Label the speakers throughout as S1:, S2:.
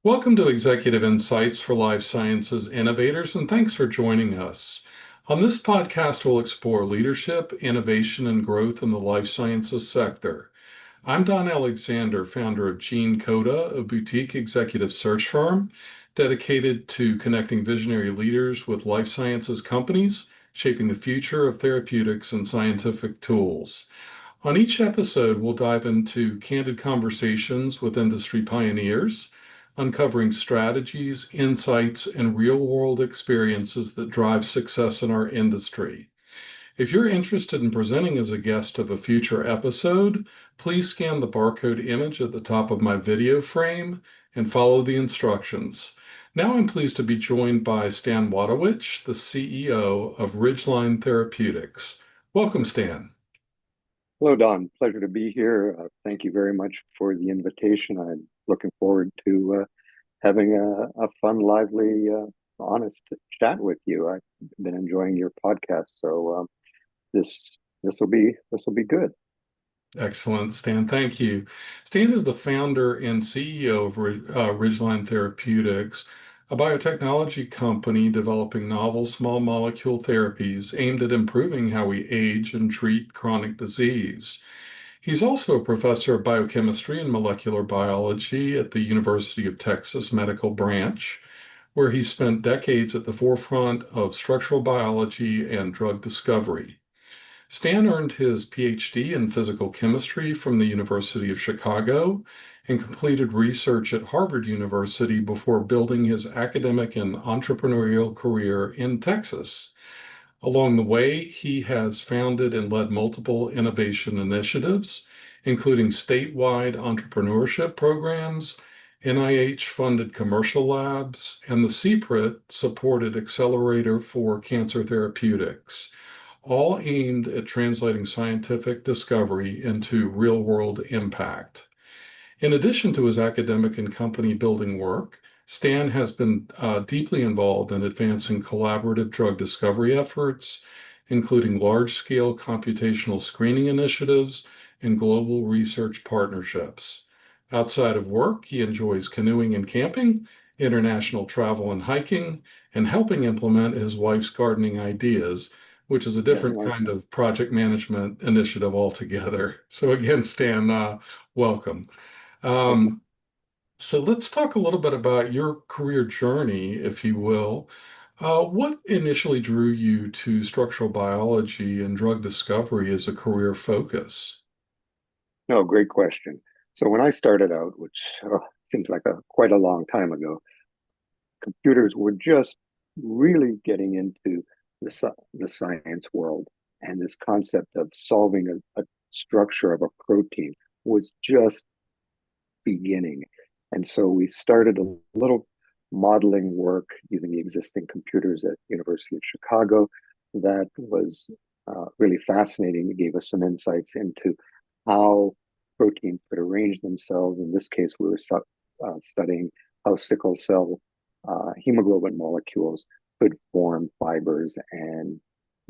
S1: Welcome to Executive Insights for Life Sciences Innovators, and thanks for joining us. On this podcast, we'll explore leadership, innovation, and growth in the life sciences sector. I'm Don Alexander, founder of GeneCoda, a boutique executive search firm dedicated to connecting visionary leaders with life sciences companies, shaping the future of therapeutics and scientific tools. On each episode, we'll dive into candid conversations with industry pioneers, uncovering strategies, insights, and real-world experiences that drive success in our industry. If you're interested in presenting as a guest of a future episode, please scan the barcode image at the top of my video frame and follow the instructions. Now I'm pleased to be joined by Stan Watowich, the CEO of Ridgeline Therapeutics. Welcome, Stan.
S2: Hello, Don. Pleasure to be here. Thank you very much for the invitation. I'm looking forward to having a fun, lively, honest chat with you. I've been enjoying your podcast, so this will be good.
S1: Excellent, Stan. Thank you. Stan is the founder and CEO of Ridgeline Therapeutics, a biotechnology company developing novel small molecule therapies aimed at improving how we age and treat chronic disease. He's also a professor of biochemistry and molecular biology at the University of Texas Medical Branch, where he spent decades at the forefront of structural biology and drug discovery. Stan earned his PhD in physical chemistry from the University of Chicago and completed research at Harvard University before building his academic and entrepreneurial career in Texas. Along the way, he has founded and led multiple innovation initiatives, including statewide entrepreneurship programs, NIH-funded commercial labs, and the CPRIT-supported Accelerator for Cancer Therapeutics, all aimed at translating scientific discovery into real-world impact. In addition to his academic and company building work, Stan has been deeply involved in advancing collaborative drug discovery efforts, including large-scale computational screening initiatives and global research partnerships. Outside of work, he enjoys canoeing and camping, international travel and hiking, and helping implement his wife's gardening ideas, which is a
S2: Yeah,
S1: different
S2: like
S1: kind of project management initiative altogether. So again, Stan, welcome.
S2: thank you.
S1: Um, so let's talk a little bit about your career journey, if you will. What initially drew you to structural biology and drug discovery as a career focus?
S2: No, great question. So when I started out, which seems like quite a long time ago, computers were just really getting into the science world, and this concept of solving a structure of a protein was just beginning. And so we started a little modeling work using the existing computers at University of Chicago. That was really fascinating. It gave us some insights into how proteins could arrange themselves. In this case, we were studying how sickle cell hemoglobin molecules could form fibers and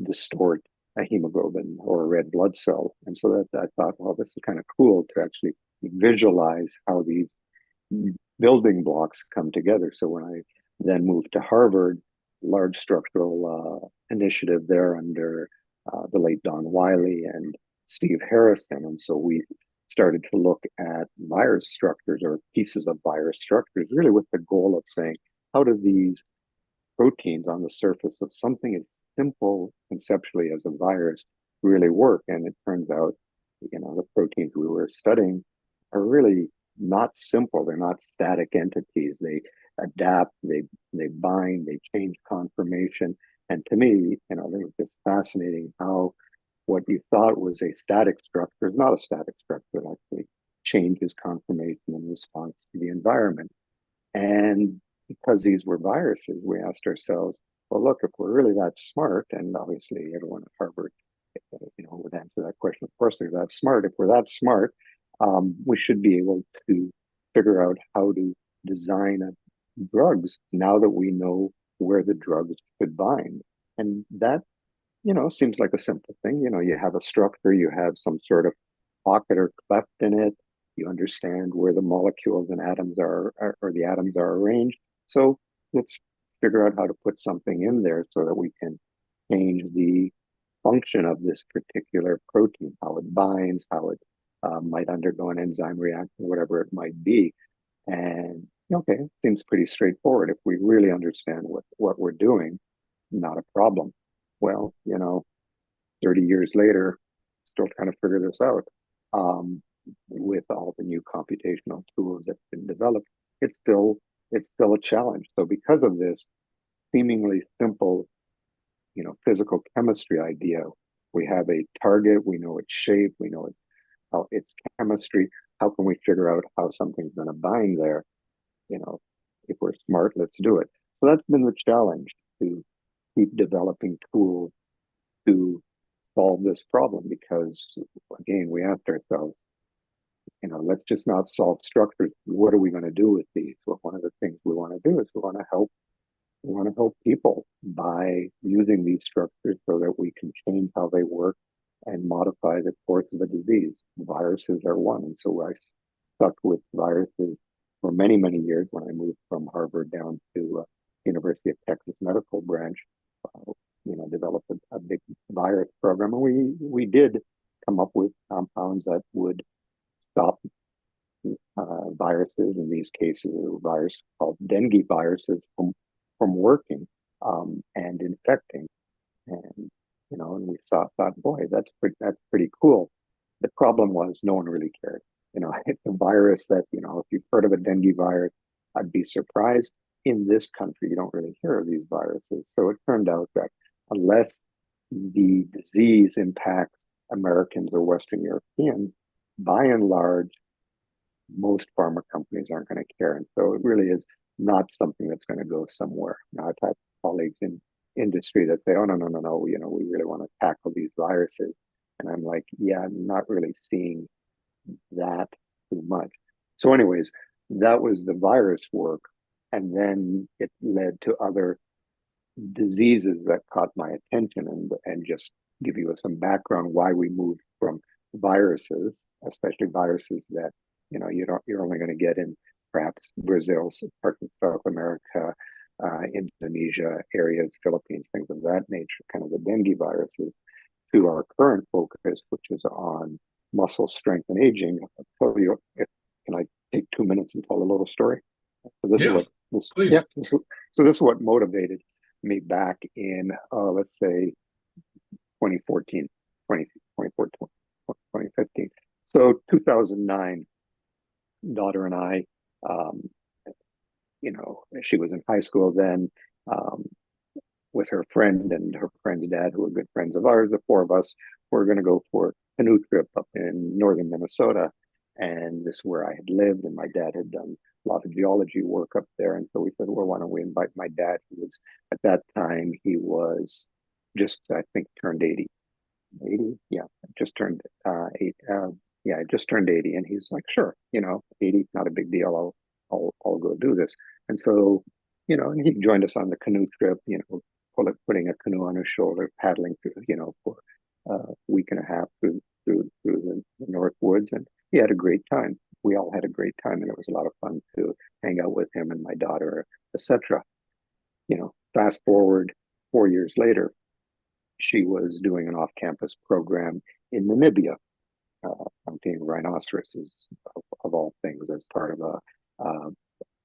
S2: distort a hemoglobin or a red blood cell. And so that I thought, well, this is kind of cool to actually visualize how these building blocks come together. So when I then moved to Harvard, large structural initiative there under the late Don Wiley and Steve Harrison. And so we started to look at virus structures or pieces of virus structures, really with the goal of saying, how do these proteins on the surface of something as simple conceptually as a virus really work? And it turns out, the proteins we were studying are really not simple. They're not static entities. They adapt, they bind, they change conformation. And to me, it was just fascinating how what you thought was a static structure is not a static structure. It actually changes conformation in response to the environment. And because these were viruses, we asked ourselves, well, look, if we're really that smart, and obviously everyone at Harvard, would answer that question. Of course, they're that smart. If we're that smart, we should be able to figure out how to design drugs now that we know where the drugs could bind. And that, seems like a simple thing. You have a structure, you have some sort of pocket or cleft in it. You understand where the molecules and atoms or the atoms are arranged. So let's figure out how to put something in there so that we can change the function of this particular protein, how it binds, how it might undergo an enzyme reaction, whatever it might be. And okay, it seems pretty straightforward. If we really understand what we're doing, not a problem. Well, 30 years later, still trying to figure this out. With all the new computational tools that have been developed, it's still a challenge. So because of this seemingly simple, physical chemistry idea, we have a target, we know its shape, we know how its chemistry. How can we figure out how something's going to bind there? If we're smart, let's do it. So that's been the challenge, to keep developing tools to solve this problem, because again, we asked ourselves, let's just not solve structures. What are we going to do with these? Well, one of the things we want to do is we want to help people by using these structures so that we can change how they work and modify the course of a disease. Viruses are one. And so I stuck with viruses for many, many years. When I moved from Harvard down to University of Texas Medical Branch, developed a big virus program. And we did come up with compounds that would stop viruses. In these cases, a virus called dengue viruses from working and infecting. And and we thought, boy, that's pretty cool. The problem was no one really cared. It's a virus that, if you've heard of a dengue virus, I'd be surprised. In this country, you don't really hear of these viruses. So it turned out that unless the disease impacts Americans or Western Europeans, by and large, most pharma companies aren't going to care. And so it really is not something that's going to go somewhere. Now, I've had colleagues in industry that say, oh, no, no, no, no, we really want to tackle these viruses. And I'm like, yeah, I'm not really seeing that too much. So anyways, that was the virus work. And then it led to other diseases that caught my attention, and just give you some background why we moved from viruses, especially viruses that you're only going to get in perhaps Brazil, parts of South America, Indonesia areas, Philippines, things of that nature, kind of the dengue viruses, to our current focus, which is on muscle strength and aging. I'll tell you, can I take 2 minutes and tell a little story? So this is
S1: Yeah,
S2: what this, yeah.
S1: please.
S2: So this is what motivated me back in, let's say, 2014, 2014, 2015. So 2009, daughter and I, um, she was in high school then, um, with her friend and her friend's dad, who were good friends of ours. The four of us were going to go for a canoe trip up in northern Minnesota. And this is where I had lived, and my dad had done a lot of geology work up there. And so we said, well, why don't we invite my dad, who was, at that time, he was just, I think, turned 80. 80? Yeah, just turned yeah, I just turned 80. And he's like, sure, 80, not a big deal. I'll go do this. And so, and he joined us on the canoe trip, putting a canoe on his shoulder, paddling through, for a week and a half through the North Woods. And he had a great time. We all had a great time, and it was a lot of fun to hang out with him and my daughter, etc. Fast forward 4 years later, she was doing an off-campus program in Namibia, hunting rhinoceroses, of all things, as part of a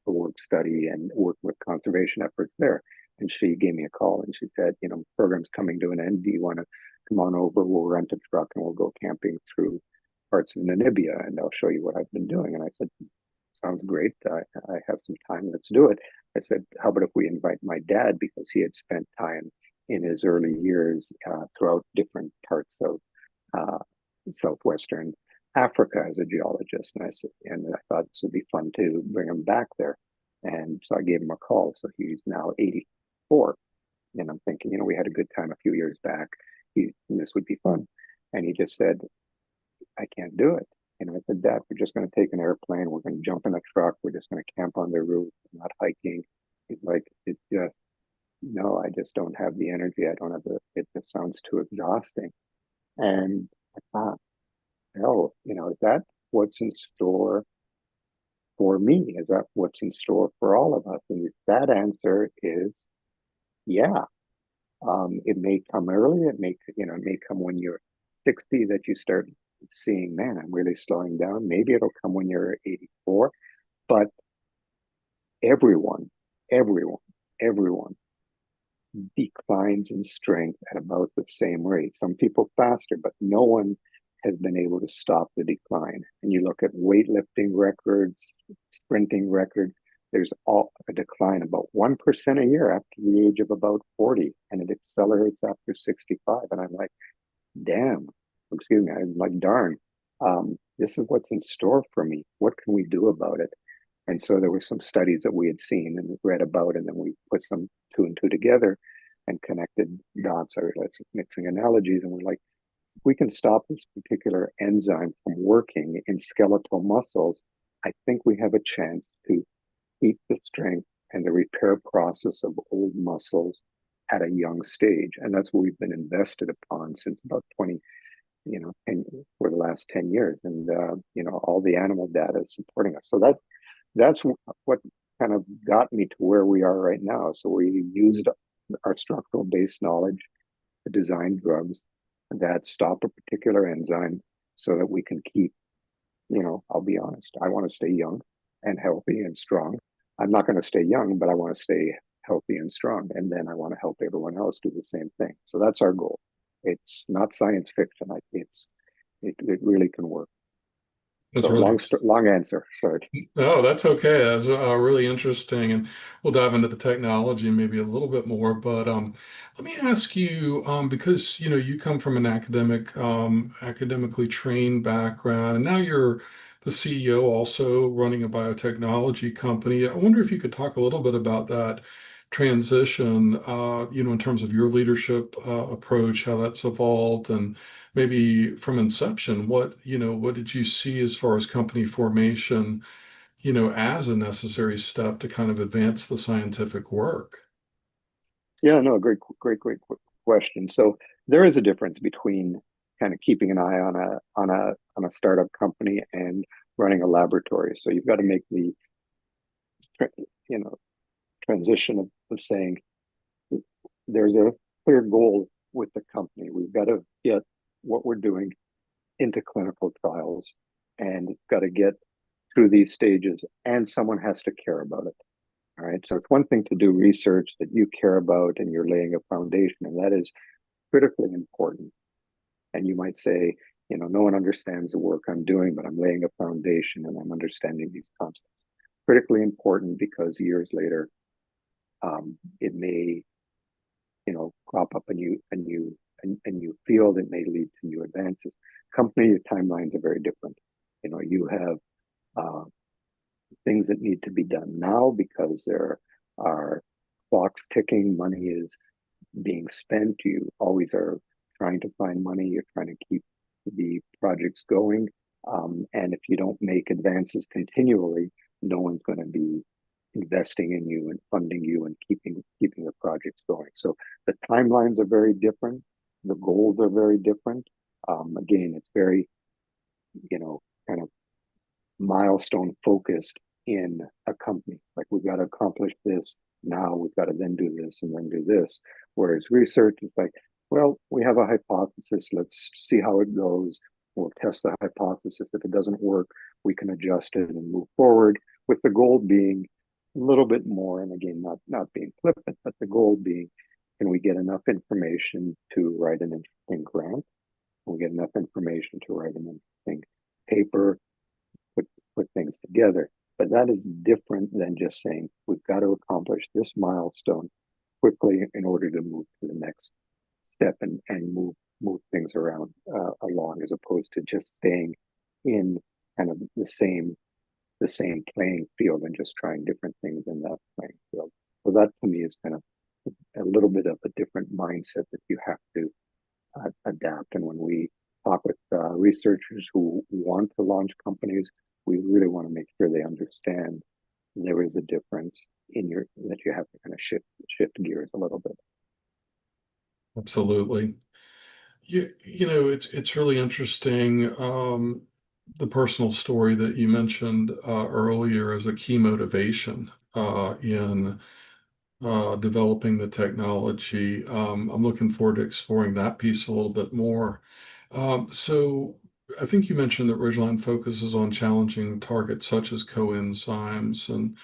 S2: work study and work with conservation efforts there. And she gave me a call and she said, program's coming to an end. Do you want to come on over? We'll rent a truck and we'll go camping through parts of Namibia, and I'll show you what I've been doing. And I said, sounds great. I have some time. Let's do it. I said, how about if we invite my dad, because he had spent time in his early years throughout different parts of uh, southwestern Africa as a geologist. And I thought this would be fun to bring him back there. And so I gave him a call. So he's now 84. And I'm thinking, we had a good time a few years back. This would be fun. And he just said, I can't do it. I said, Dad, we're just going to take an airplane. We're going to jump in a truck. We're just going to camp on the roof, not hiking. He's like, it's just, no, I just don't have the energy. I don't have it just sounds too exhausting. And I thought, hell, is that what's in store for me? Is that what's in store for all of us? And that answer is yeah. It may come early. It may come when you're 60 that you start seeing, man, I'm really slowing down. Maybe it'll come when you're 84, but everyone, everyone, everyone declines in strength at about the same rate. Some people faster, but no one has been able to stop the decline. And you look at weightlifting records, sprinting records, there's all a decline about 1% a year after the age of about 40, and it accelerates after 65. And I'm like, damn, excuse me, I'm like, darn, this is what's in store for me. What can we do about it? And so there were some studies that we had seen and read about, and then we put some two and two together and connected dots. I realized mixing analogies, and we're like, if we can stop this particular enzyme from working in skeletal muscles, I think we have a chance to keep the strength and the repair process of old muscles at a young stage. And that's what we've been invested upon since about 20, 10, for the last 10 years. And, all the animal data is supporting us. So that's what kind of got me to where we are right now. So we used our structural based knowledge to design drugs that stop a particular enzyme so that we can keep, I'll be honest, I want to stay young and healthy and strong. I'm not going to stay young, but I want to stay healthy and strong. And then I want to help everyone else do the same thing. So that's our goal. It's not science fiction. It really can work.
S1: That's
S2: So
S1: really
S2: long answer. Sorry.
S1: Oh, that's okay. That's really interesting, and we'll dive into the technology maybe a little bit more. But let me ask you, because you come from an academically trained background, and now you're the CEO, also running a biotechnology company. I wonder if you could talk a little bit about that transition, in terms of your leadership approach, how that's evolved, and maybe from inception, what did you see as far as company formation? As a necessary step to kind of advance the scientific work.
S2: Yeah, no, great question. So there is a difference between kind of keeping an eye on a startup company and running a laboratory. So you've got to make the you know transition of saying there's a clear goal with the company. We've got to get what we're doing into clinical trials and got to get through these stages, and someone has to care about it. All right. So it's one thing to do research that you care about and you're laying a foundation, and that is critically important. And you might say, no one understands the work I'm doing, but I'm laying a foundation and I'm understanding these concepts. Critically important because years later, it may, crop up a new field. It may lead to new advances. Company timelines are very different. You have things that need to be done now because there are clocks ticking, money is being spent. You always are trying to find money, you're trying to keep the projects going. And if you don't make advances continually, no one's going to be investing in you and funding you and keeping the projects going. So the timelines are very different. The goals are very different. Again, it's very, kind of milestone focused in a company. Like we've got to accomplish this now, we've got to then do this and then do this. Whereas research is like, well, we have a hypothesis, let's see how it goes. We'll test the hypothesis. If it doesn't work, we can adjust it and move forward, with the goal being a little bit more, and again, not being flippant, but the goal being, can we get enough information to write an interesting grant? Can we get enough information to write an interesting paper, put things together? But that is different than just saying we've got to accomplish this milestone quickly in order to move to the next step and move things around along, as opposed to just staying in kind of the same playing field and just trying different things in that playing field. So that to me is kind of a little bit of a different mindset that you have to adapt. And when we talk with researchers who want to launch companies, we really want to make sure they understand there is a difference that you have to kind of shift gears a little bit.
S1: Absolutely. It's really interesting. the personal story that you mentioned earlier as a key motivation in developing the technology. I'm looking forward to exploring that piece a little bit more. So I think you mentioned that Ridgeline focuses on challenging targets such as coenzymes, and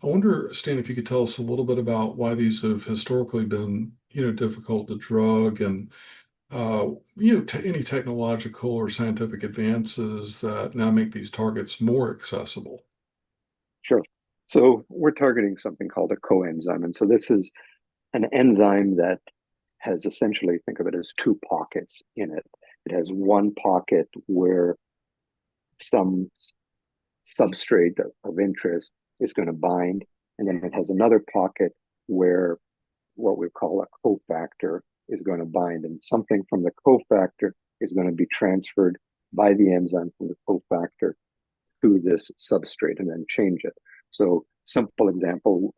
S1: I wonder, Stan, if you could tell us a little bit about why these have historically been, difficult to drug, and any technological or scientific advances that now make these targets more accessible.
S2: Sure. So we're targeting something called a coenzyme. And so this is an enzyme that has essentially, think of it as two pockets in it. It has one pocket where some substrate of interest is going to bind, and then it has another pocket where what we call a cofactor is going to bind, and something from the cofactor is going to be transferred by the enzyme from the cofactor to this substrate and then change it. So simple example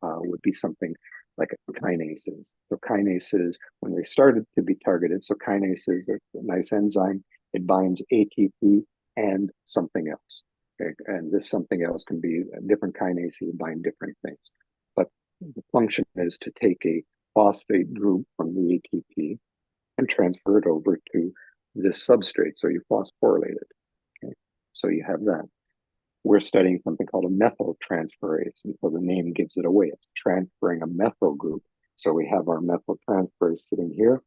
S2: would be something like kinases. So kinases, when they started to be targeted, so kinases are a nice enzyme. It binds ATP and something else. Okay? And this something else can be different kinases bind different things. But the function is to take a phosphate group from the ATP and transfer it over to this substrate. So you phosphorylate it. Okay? So you have that. We're studying something called a methyltransferase, and so the name gives it away. It's transferring a methyl group. So we have our methyltransferase sitting here.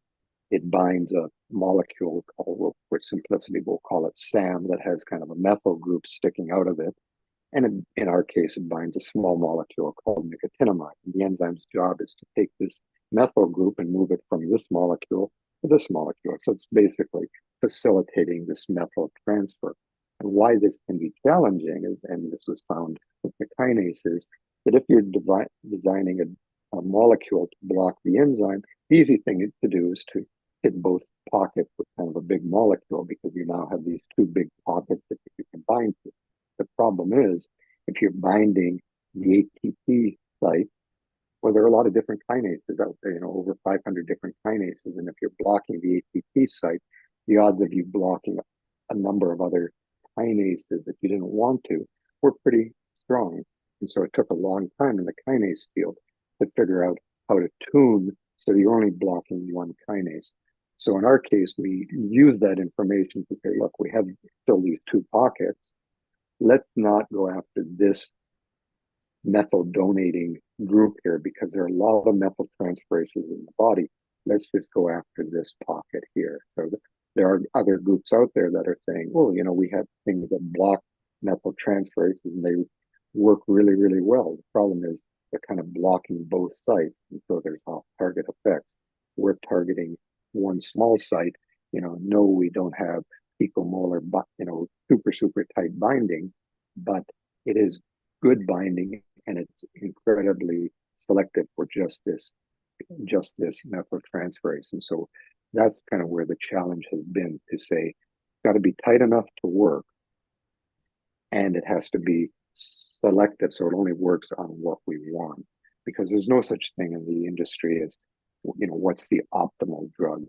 S2: It binds a molecule called, for simplicity, we'll call it SAM, that has kind of a methyl group sticking out of it. And in our case, it binds a small molecule called nicotinamide. And the enzyme's job is to take this methyl group and move it from this molecule to this molecule. So it's basically facilitating this methyl transfer. And why this can be challenging is, and this was found with the kinases, that if you're designing a molecule to block the enzyme, the easy thing to do is to hit both pockets with kind of a big molecule, because you now have these two big pockets that you can bind to. The problem is, if you're binding the ATP site, well, there are a lot of different kinases out there, over 500 different kinases. And if you're blocking the ATP site, the odds of you blocking a number of other kinases that you didn't want to were pretty strong. And so it took a long time in the kinase field to figure out how to tune so you're only blocking one kinase. So in our case, we use that information to say, look, we have still these two pockets. Let's not go after this methyl donating group here, because there are a lot of methyl transferases in the body. Let's just go after this pocket here. So there are other groups out there that are saying, well, we have things that block methyl transferases and they work really, really well. The problem is they're kind of blocking both sites. And so there's off-target effects. We're targeting one small site. No, we don't have picomolar, super, super tight binding, but it is good binding, and it's incredibly selective for just this methyltransferase. And so that's kind of where the challenge has been, to say it's got to be tight enough to work, and it has to be selective so it only works on what we want, because there's no such thing in the industry as what's the optimal drug.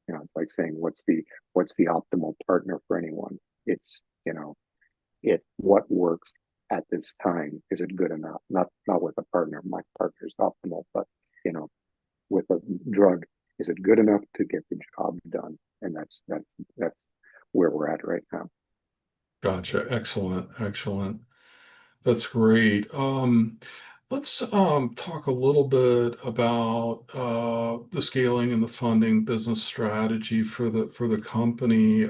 S2: It's like saying what's the optimal partner for anyone. It's what works at this time. Is it good enough? Not with a partner. My partner's optimal, but with a drug, is it good enough to get the job done? And that's where we're at right now.
S1: Gotcha. Excellent. Excellent. That's great. Let's talk a little bit about the scaling and the funding business strategy for the company.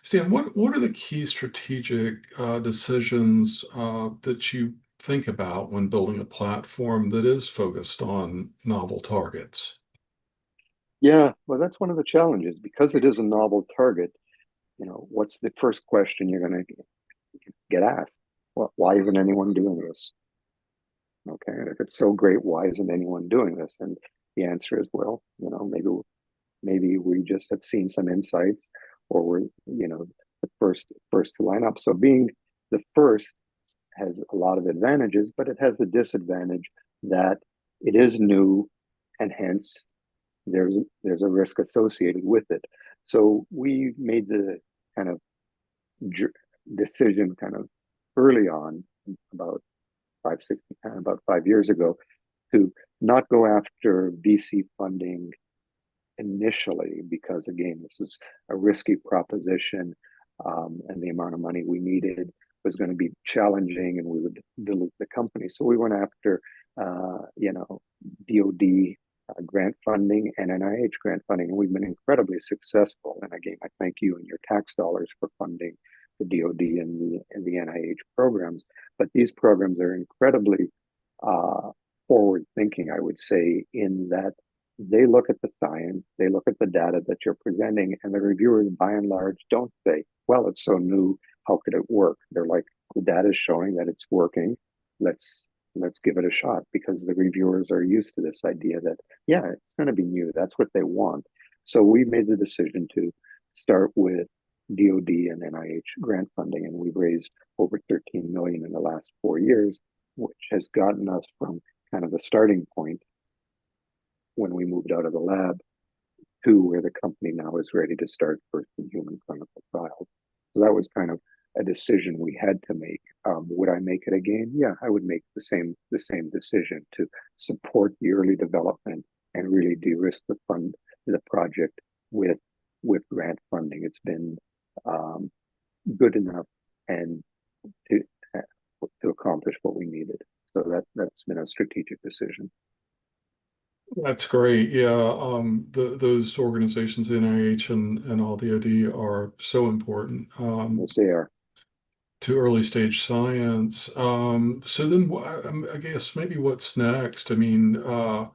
S1: Stan, what are the key strategic decisions that you think about when building a platform that is focused on novel targets?
S2: Yeah, well, that's one of the challenges, because it is a novel target. What's the first question you're going to get asked? Well, why isn't anyone doing this? Okay, and if it's so great, why isn't anyone doing this? And the answer is, well, maybe we just have seen some insights, or we're the first to line up. So being the first has a lot of advantages, but it has the disadvantage that it is new, and hence there's a risk associated with it. So we made the kind of decision kind of early on, about about 5 years ago, to not go after VC funding initially, because again, this was a risky proposition, and the amount of money we needed was going to be challenging, and we would dilute the company. So we went after, DoD grant funding and NIH grant funding, and we've been incredibly successful. And again, I thank you and your tax dollars for funding the DoD and the NIH programs. But these programs are incredibly forward thinking, I would say, in that they look at the science, they look at the data that you're presenting, and the reviewers by and large don't say, well, it's so new, how could it work? They're like, the data is showing that it's working. Let's give it a shot, because the reviewers are used to this idea that, yeah, it's going to be new. That's what they want. So we made the decision to start with DoD and NIH grant funding, and we've raised over 13 million in the last 4 years, which has gotten us from kind of the starting point when we moved out of the lab to where the company now is ready to start first in human clinical trials. So that was kind of a decision we had to make. Would I make it again? Yeah, I would make the same decision to support the early development and really de-risk the project with grant funding. It's been good enough and to accomplish what we needed. So that's been a strategic decision.
S1: That's great. Yeah, those organizations, NIH and all DoD, are so important
S2: Yes, they are.
S1: to early stage science. So then, I guess maybe what's next? I mean, how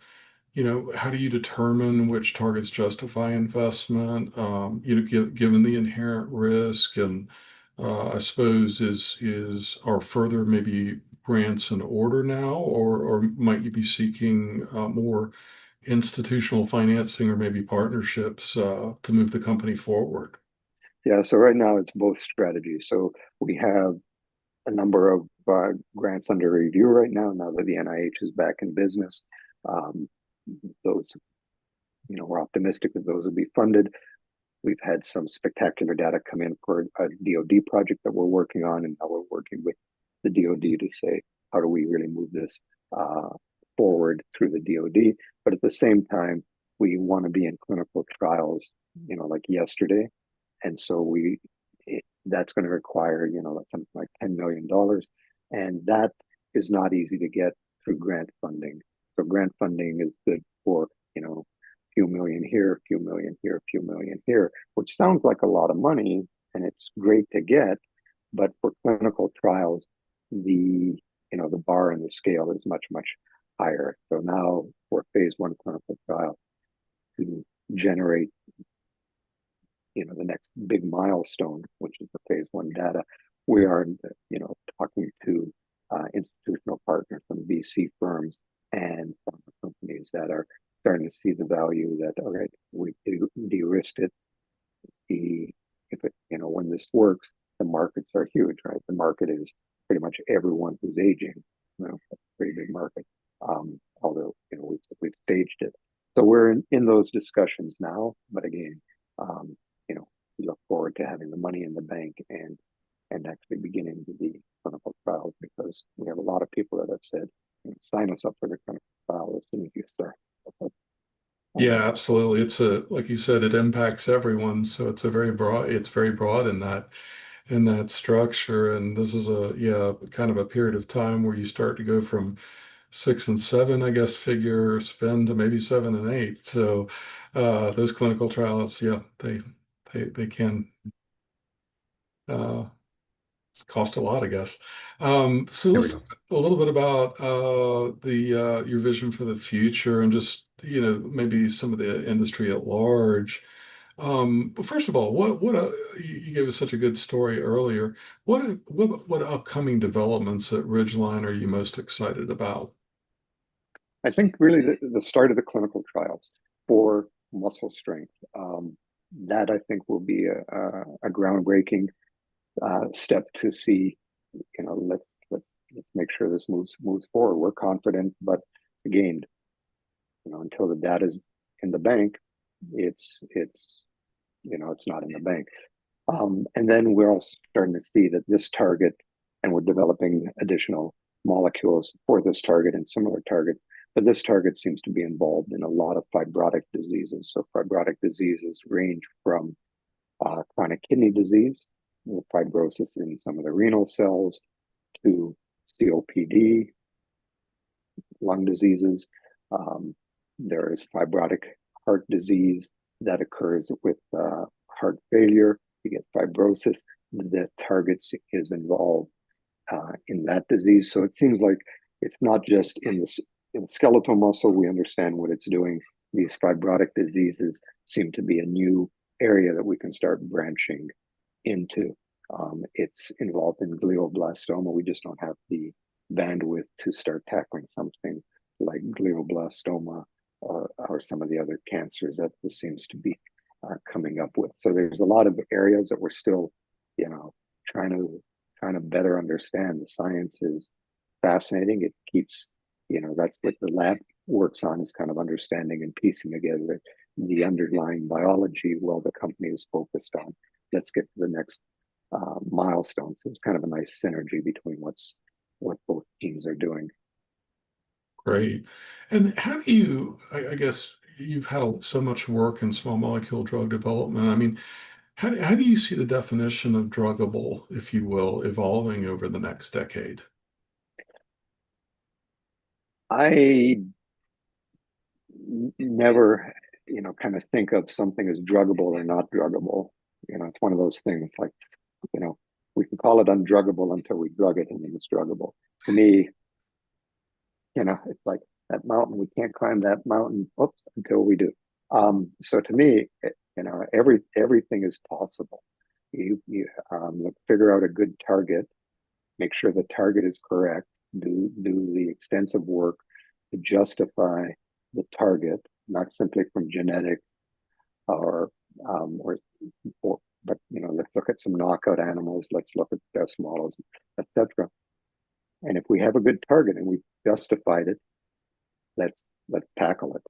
S1: do you determine which targets justify investment? Given the inherent risk, and I suppose are further maybe grants in order now, or might you be seeking more institutional financing or maybe partnerships to move the company forward?
S2: Yeah, so right now it's both strategies. So we have a number of grants under review right now that the NIH is back in business. Um, those, we're optimistic that those will be funded. We've had some spectacular data come in for a DoD project that we're working on, and now we're working with the DoD to say, how do we really move this forward through the DoD? But at the same time, we want to be in clinical trials, like yesterday. And so that's going to require, something like $10 million. And that is not easy to get through grant funding. So grant funding is good for, a few million here, a few million here, a few million here, which sounds like a lot of money, and it's great to get. But for clinical trials, the bar and the scale is much, much higher. So now for phase 1 clinical trial to generate the next big milestone, which is the phase 1 data, we are, talking to institutional partners from VC firms and pharma companies that are starting to see the value that, all right, we de-risked it. When this works, the markets are huge, right? The market is pretty much everyone who's aging. That's a pretty big market. Although, we've staged it. So we're in those discussions now, but again, we look forward to having the money in the bank and actually beginning the clinical trials, because we have a lot of people that have said, sign us up for the clinical trial as soon as you start.
S1: Yeah, absolutely. Like you said, it impacts everyone. So it's very broad in that structure. And this is kind of a period of time where you start to go from 6 and 7, I guess, figure spend to maybe 7 and 8. So those clinical trials, yeah, they can uh, cost a lot, I guess. So
S2: There we
S1: let's
S2: go.
S1: talk a little bit about the your vision for the future, and just maybe some of the industry at large. But first of all, you gave us such a good story earlier. What upcoming developments at Ridgeline are you most excited about?
S2: I think really the start of the clinical trials for muscle strength. That I think will be a groundbreaking step to see. Let's make sure this moves forward. We're confident, but again, until the data is in the bank, it's not in the bank. And then we're also starting to see that this target, and we're developing additional molecules for this target and similar targets, but this target seems to be involved in a lot of fibrotic diseases. So fibrotic diseases range from chronic kidney disease, fibrosis in some of the renal cells, to COPD, lung diseases. There is fibrotic heart disease that occurs with heart failure. You get fibrosis. The targets is involved in that disease. So it seems like it's not just in skeletal muscle. We understand what it's doing. These fibrotic diseases seem to be a new area that we can start branching into. It's involved in glioblastoma. We just don't have the bandwidth to start tackling something like glioblastoma or some of the other cancers that this seems to be coming up with. So there's a lot of areas that we're still, trying to better understand. The science is fascinating. It keeps, that's what the lab works on, is kind of understanding and piecing together the underlying biology while the company is focused on, let's get to the next milestone. So it's kind of a nice synergy between what both teams are doing.
S1: Great. And how do you, I guess you've had so much work in small molecule drug development. I mean, how do you see the definition of druggable, if you will, evolving over the next decade?
S2: I never, kind of think of something as druggable or not druggable. It's one of those things like, we can call it undruggable until we drug it and then it's druggable. To me, it's like that mountain, we can't climb that mountain, oops, until we do. So to me, everything is possible. You figure out a good target, make sure the target is correct, do the extensive work to justify the target, not simply from genetics or but let's look at some knockout animals, let's look at best models, etc. And if we have a good target and we've justified it, let's tackle it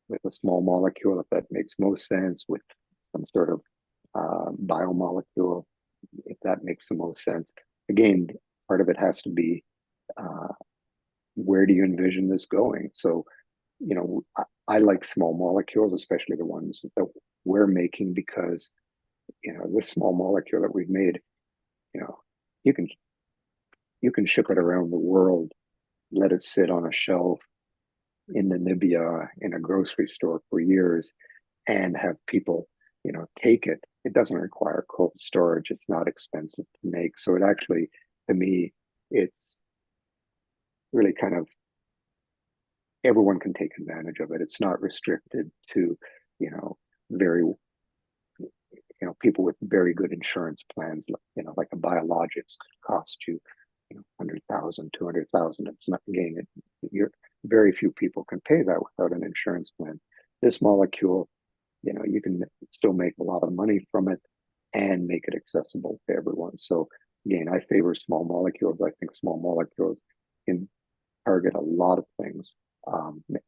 S2: with a small molecule if that makes most sense, with some sort of biomolecule if that makes the most sense. Again, part of it has to be uh, where do you envision this going? So, I like small molecules, especially the ones that we're making, because this small molecule that we've made, you know, you can ship it around the world, let it sit on a shelf in Namibia in a grocery store for years, and have people, take it. It doesn't require cold storage. It's not expensive to make. So it actually, to me, it's really kind of everyone can take advantage of it. It's not restricted to, very, people with very good insurance plans, like a biologics could cost you, 100,000, 200,000. It's not, again, you're very few people can pay that without an insurance plan. This molecule, you can still make a lot of money from it and make it accessible to everyone. So again, I favor small molecules. I think small molecules can target a lot of things.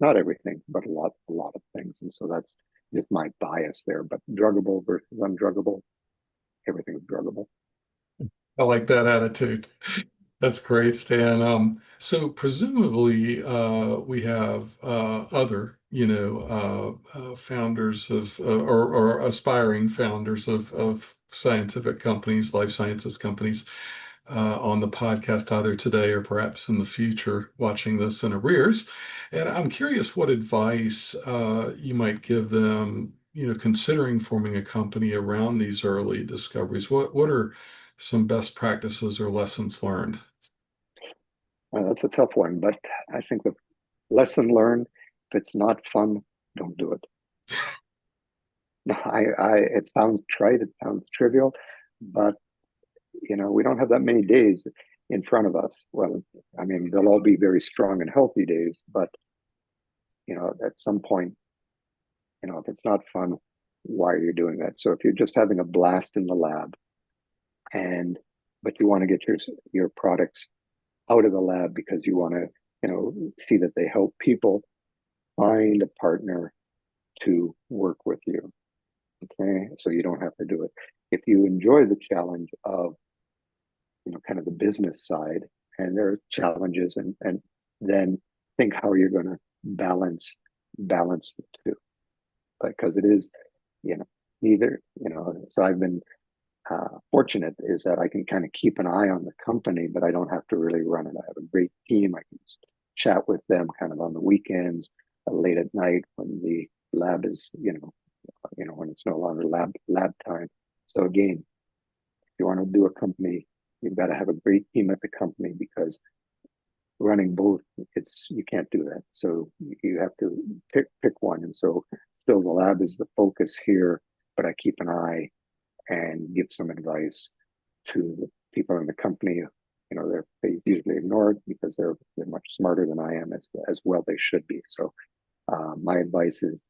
S2: Not everything, but a lot of things. And so that's just my bias there. But druggable versus undruggable, everything is druggable.
S1: I like that attitude. That's great, Stan. So presumably, we have other, founders of or aspiring founders of scientific companies, life sciences companies, on the podcast either today or perhaps in the future, watching this in arrears. And I'm curious what advice you might give them, considering forming a company around these early discoveries. What are some best practices or lessons learned?
S2: That's a tough one, but I think the lesson learned: if it's not fun, don't do it. It sounds trite, it sounds trivial, but we don't have that many days in front of us. Well, I mean, they'll all be very strong and healthy days, but at some point, if it's not fun, why are you doing that? So if you're just having a blast in the lab, but you want to get your products out of the lab because you want to, see that they help people, find a partner to work with you. Okay, so you don't have to do it. if you enjoy the challenge of, kind of the business side, and there are challenges, and then think how you're going to balance the two, because it is, you know, neither, so I've been fortunate is that I can kind of keep an eye on the company, but I don't have to really run it. I have a great team. I can just chat with them kind of on the weekends, late at night when the lab is, when it's no longer lab time. So again, if you want to do a company, you've got to have a great team at the company, because running both, you can't do that. So you have to pick one. And so still the lab is the focus here, but I keep an eye and give some advice to the people in the company. They usually ignore it because they're much smarter than I am, as well they should be. So my advice is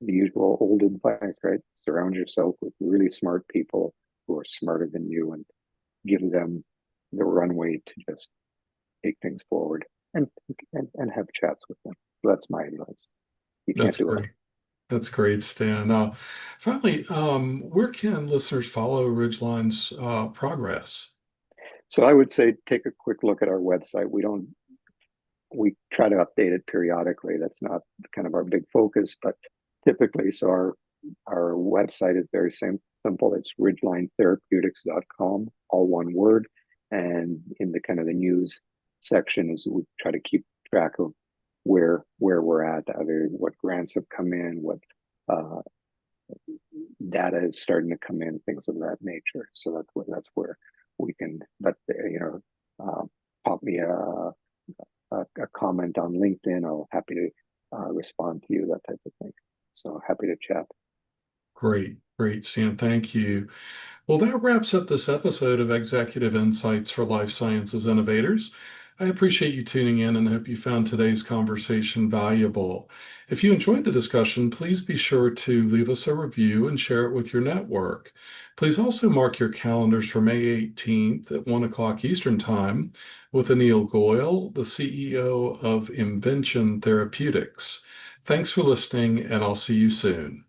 S2: the usual old advice, right? Surround yourself with really smart people who are smarter than you, and give them the runway to just take things forward, and have chats with them. So that's my advice. You can't
S1: That's
S2: do it all.
S1: great. That's great, Stan. Finally, where can listeners follow Ridgeline's progress?
S2: So I would say take a quick look at our website. We try to update it periodically. That's not kind of our big focus, but typically, so our website is very simple. It's ridgelinetherapeutics.com, all one word. And in the kind of the news section is we try to keep track of where we're at, either what grants have come in, what uh, data is starting to come in, things of that nature. So that's where we can, but pop me a comment on LinkedIn. I'll happy to respond to you, that type of thing. So happy to chat.
S1: Great, great, Stan. Thank you. Well, that wraps up this episode of Executive Insights for Life Sciences Innovators. I appreciate you tuning in and hope you found today's conversation valuable. If you enjoyed the discussion, please be sure to leave us a review and share it with your network. Please also mark your calendars for May 18th at 1 o'clock Eastern Time with Anil Goyal, the CEO of Invention Therapeutics. Thanks for listening, and I'll see you soon.